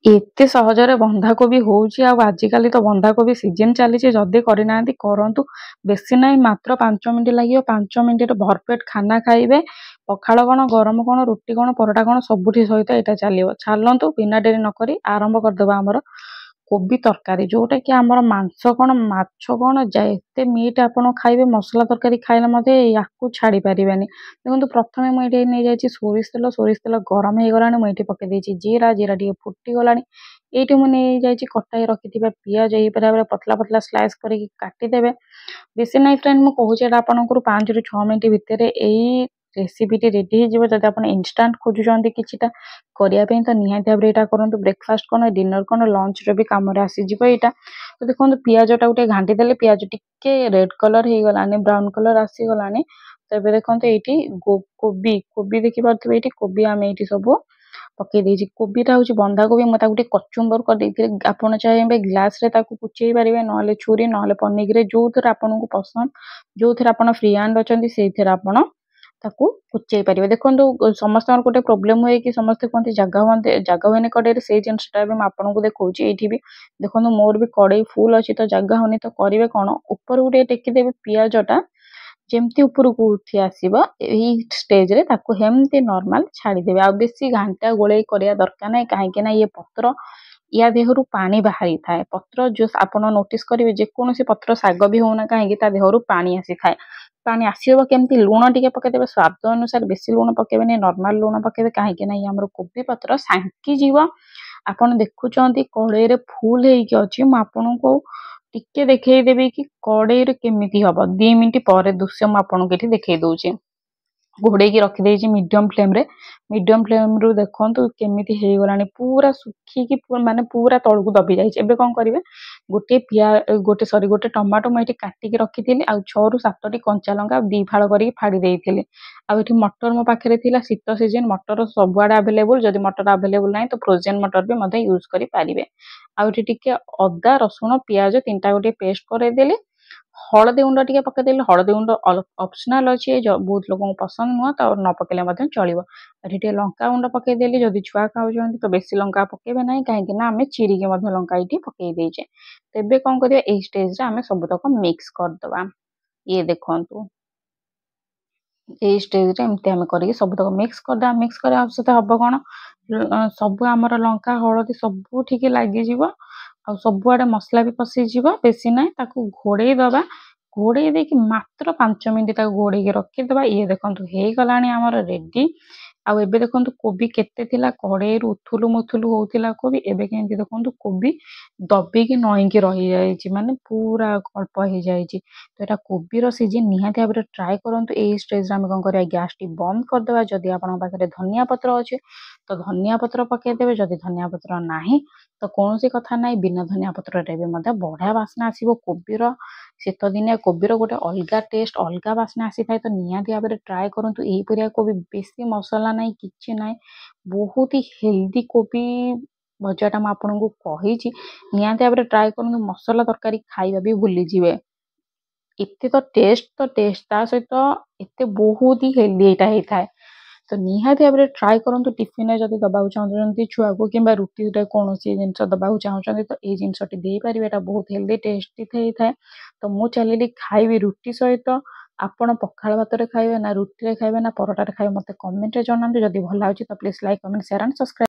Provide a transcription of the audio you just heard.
एते सहजरे बंधाकोबी होउची आ आजिकाली तो बंधाकोबी सीजन चली जदि करना करंतु बेसी ना मात्र 5 मिनिट लगे 5 मिनिट भरपेट खाना खाइबे पखाड़ कौन गरम कौन रुटी कौन परोटा कौन सबुठी सहित यहाँ चलो चलतु बिना डेरी नक आरंभ करदे आमर कोबी तरकारी जोटा कि आमर मांस कौन माछ कौन एते मीट आपड़ खाइबे मसला तरकारी खाइले मते या छाड़ी पारिबेनी। देखो प्रथमे मुझे नहीं जाइए सोरिष तेल गरम हो गला मुझे पकई जीरा जीरा टे फुटी गला ये मुझे कटाई रखि पिज यही पतला पतला स्लाइस करके काटिदेवे। बेसी ना फ्रेंड मुझे आपंकर 5 ରୁ 6 मिनट भितर यही रेसीपी रेडी हो जब आप इनस्टांट खोजुंट किटा करने तो निहाती भाव यहाँ करूँ ब्रेकफास्ट कौन डिनर कौन लंच भी कम आसीज यहाँ। तो देखो पिज टा गोटे घाटी देले पिज टिके रेड कलर हो गलानी ब्राउन कलर आसीगलानी। तो ये देखो ये कोबी कोबी देखिपे ये कोबी आम ये सब पकई कोबीटा हूँ बंधाकोबी मुझे कचुम्बर कर आपड़ चाहिए ग्लास रे कुचई पारे ना छुरी ना पनिकी जो थे आपन को पसंद जो थे आप फ्री हैंड अच्छा से कुचई पारे। देखो समस्त गोटे प्रोब्लेम हुए कि समस्ते कहते जगह हुए कड़े से जिनसा भी आपको देखा ये भी देखो मोर भी कड़े फुल अच्छी तो जगह होनी तो करेंगे कौन ऊपर गोटे टेकिदेवे पिजटा जमती ऊपर को उठी आसब यही स्टेज रे ताको हेमती नॉर्मल छाड़ीदेवे आ बेसी घंटा गोले करिया दरकार नहीं कहीं ये पत्र या देहरु पानी बाहरी थाए पत्र जो आप नोटिस करेंगे जेकोसी पत्र शाग भी होना कहीं देहरु पानी आसी थाए पानी आसब केमती लुण टे पकईदेवे स्वाद अनुसार बेसी लुण पकेबे नॉर्मल लुण पकेबे कहीं ये आम कोबी पत्र सांकी जीव आपन देखुंत कड़े फुल होगी मुझे को टिके देखईदेवी कि कड़े केमिति हम 2 मिनिट पर दृश्य मुझे देखई दूचे घोड़े रखिदे मीडियम फ्लेम रु देखो केमिति हो गलानी पूरा सुखिकी माने पूरा तलू दबी जाइए। कौन करेंगे गोटे गोटे सरी गोटे टमाटो मुझे काटिकी रखी थी आ 6 ରୁ 7ଟି कंचा लंका 2 फाड़ कर फाड़ी देती आठी मटर मो पाखे शीत सीजन मटर सबुआड़े आभेलेबुल जदि मटर आभेलेबुल ना तो फ्रोजेन मटर भी यूज करेंगे। आठी अदा रसुण पियाज 3टा गोटे पेस्ट करदेली हलदी गुंड टे पकईदेली हलदी गुंड ऑप्शनल अच्छे बहुत लोगों को पसंद नुह तो न पकेले चलो ये लंका गुंड पकईदेली जदि छुआ खाऊँ तो बेसी लंका पकेबे ना कहीं आम चिरिकी लंका ये पकई देचे। तेबे कौन करिया ए स्टेज रे आम सबुतक मिक्स करदबा ये देखु ये स्टेज रे एमती आम कर सबुतक मिक्स करदे मिक्स कर हम कौन सब आमर लंका हलदी सब ठीक लगिज आ सबुआड़े मसला भी पशिज बेसी ना घोड़े दबा घोड़े देकी मात्र 5 मिनिट घोड़े रखीदबा ये देखो हो गला आमर रेडी। आउ एबे देखो कोबी केते थिला कड़े उथुलु मुथुलु होतिला कोबी एबे केंती देखो कोबी दबिकी नईकी रही जाइए माने पूरा अल्प हो जाइए। तो यहाँ कोबीर सीजन निहाती भाव ट्राए करूँ यही स्टेज आम कौन कर गैस टी बंद करदे जदि आपन पाखे धनिया पत्र अच्छे तो धनिया पत्र पकईदेवे जदि धनिया पत्र ना तो कौन सी कथा ना बिना धनिया पत्र बढ़िया बास्ना आसो कोबीर शीत दिनिया कोबीर गोटे अलग टेस्ट अलग बास्ना आसी था। तो निहाती भाव ट्राए करूँ यही परिया कोबी बेसी मसला ना कि ना बहुत ही हेल्दी कोबी भजाटा मुझे कही निहाती भाव ट्राए करूँ मसला तरकारी खाଇବା भी भूली जीवे एते तो टेस्ट ता सहित एते बहुत ही हेल्दी यहाँ होता है। तो निहाती भाव ट्राए करूँ टिफिन जब दबाक चाहते छुआ को कि रुटी कौन जिन दबाक चाहते तो ये जिनटी देपारे यहाँ बहुत हेल्दी टेस्टी होता है। तो मु चलिए खाइबी रुटी सहित आपण पखाड़ भात खाइबे ना रुटी खाइबे ना परोटा खाइबे मत कमेंट रे जनातु जदि भल लाଗୁଛି तो please like comment share and subscribe.